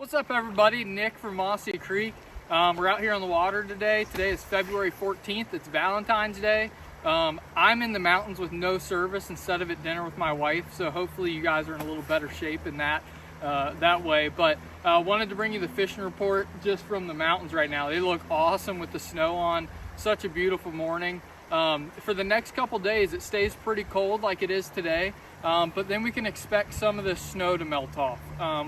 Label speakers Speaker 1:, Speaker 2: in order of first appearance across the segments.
Speaker 1: What's up, everybody? Nick from Mossy Creek. We're out here on the water today. Today is February 14th. It's Valentine's Day. I'm in the mountains with no service instead of at dinner with my wife, so hopefully you guys are in a little better shape in that way. But wanted to bring you the fishing report just from the mountains right now. They look awesome with the snow on. Such a beautiful morning. For the next couple days, it stays pretty cold like it is today, but then we can expect some of this snow to melt off.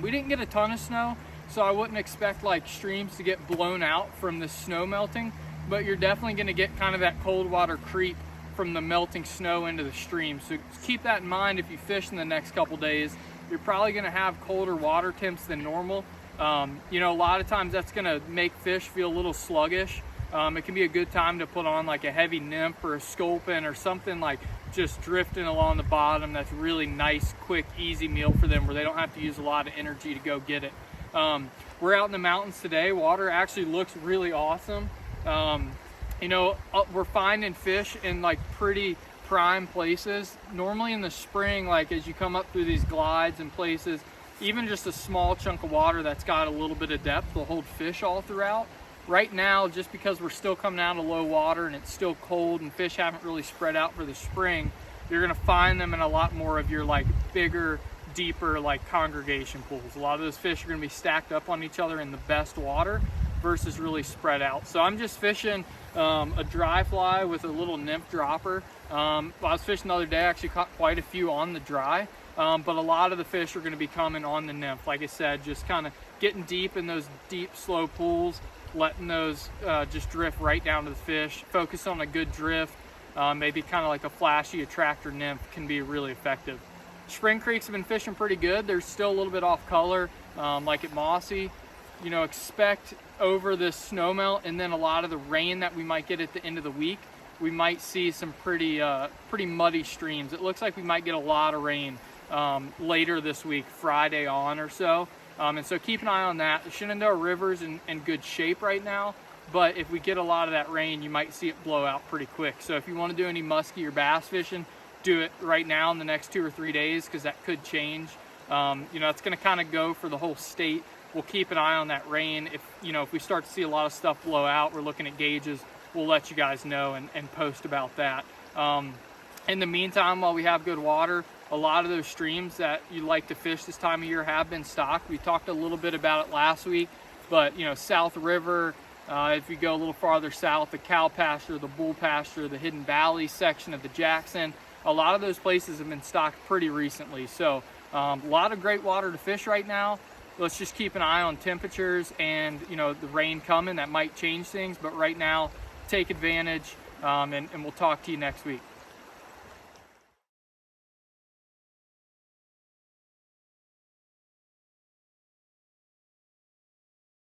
Speaker 1: We didn't get a ton of snow, so I wouldn't expect like streams to get blown out from the snow melting, but you're definitely going to get kind of that cold water creep from the melting snow into the stream. So keep that in mind if you fish in the next couple days. You're probably going to have colder water temps than normal. You know, a lot of times that's going to make fish feel a little sluggish. It can be a good time to put on like a heavy nymph or a sculpin or something like just drifting along the bottom. That's really nice, quick, easy meal for them where they don't have to use a lot of energy to go get it. We're out in the mountains today. Water actually looks really awesome. You know, we're finding fish in like pretty prime places. Normally in the spring, like as you come up through these glides and places, even just a small chunk of water that's got a little bit of depth will hold fish all throughout. Right now, just because we're still coming out of low water and it's still cold and fish haven't really spread out for the spring, you're gonna find them in a lot more of your like bigger, deeper like congregation pools. A lot of those fish are gonna be stacked up on each other in the best water versus really spread out. So I'm just fishing a dry fly with a little nymph dropper. I was fishing the other day, I actually caught quite a few on the dry, but a lot of the fish are gonna be coming on the nymph. Like I said, just kind of getting deep in those deep, slow pools, letting those just drift right down to the fish. Focus on a good drift, maybe kind of like a flashy attractor nymph can be really effective. Spring creeks have been fishing pretty good. They're still a little bit off color, like at Mossy. You know, expect over this snow melt and then a lot of the rain that we might get at the end of the week, we might see some pretty muddy streams. It looks like we might get a lot of rain later this week, Friday on or so. And so keep an eye on that. The Shenandoah River's in good shape right now, but if we get a lot of that rain, you might see it blow out pretty quick. So if you want to do any muskie or bass fishing, do it right now in the next 2 or 3 days, because that could change. You know, it's going to kind of go for the whole state. We'll keep an eye on that rain. If we start to see a lot of stuff blow out, we're looking at gauges, we'll let you guys know and post about that. In the meantime, while we have good water, a lot of those streams that you like to fish this time of year have been stocked. We talked a little bit about it last week, but you know, South River, if you go a little farther south, the cow pasture, the bull pasture, the Hidden Valley section of the Jackson, a lot of those places have been stocked pretty recently. So a lot of great water to fish right now. Let's just keep an eye on temperatures and, you know, the rain coming. That might change things, but right now, take advantage, and we'll talk to you next week.